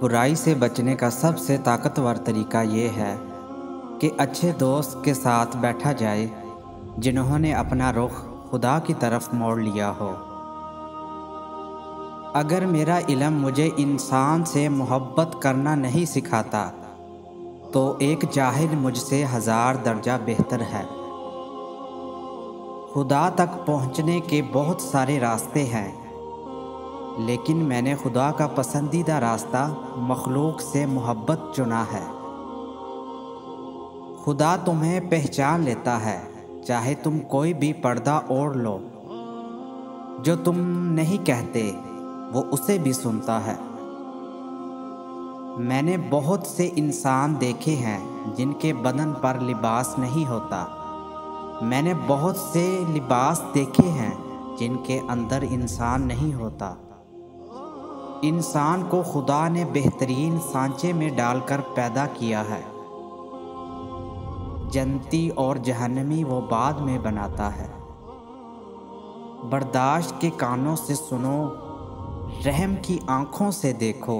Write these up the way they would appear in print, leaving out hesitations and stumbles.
बुराई से बचने का सबसे ताकतवर तरीका ये है कि अच्छे दोस्त के साथ बैठा जाए जिन्होंने अपना रुख खुदा की तरफ मोड़ लिया हो। अगर मेरा इल्म मुझे इंसान से मोहब्बत करना नहीं सिखाता तो एक जाहिल मुझसे 1000 दर्जा बेहतर है। खुदा तक पहुँचने के बहुत सारे रास्ते हैं, लेकिन मैंने खुदा का पसंदीदा रास्ता मखलूक से मोहब्बत चुना है। खुदा तुम्हें पहचान लेता है, चाहे तुम कोई भी पर्दा ओढ़ लो। जो तुम नहीं कहते वो उसे भी सुनता है। मैंने बहुत से इंसान देखे हैं जिनके बदन पर लिबास नहीं होता। मैंने बहुत से लिबास देखे हैं जिनके अंदर इंसान नहीं होता। इंसान को खुदा ने बेहतरीन सांचे में डालकर पैदा किया है। जन्नती और जहन्नमी वो बाद में बनाता है। बर्दाश्त के कानों से सुनो, रहम की आँखों से देखो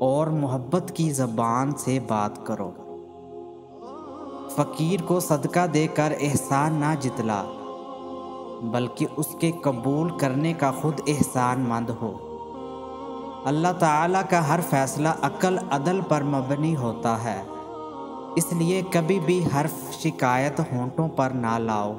और मोहब्बत की ज़बान से बात करो। फ़कीर को सदका देकर एहसान ना जितला, बल्कि उसके कबूल करने का खुद एहसानमंद हो। अल्लाह ताला का हर फैसला अक्ल अदल पर मबनी होता है, इसलिए कभी भी हर्फ शिकायत होंठों पर ना लाओ।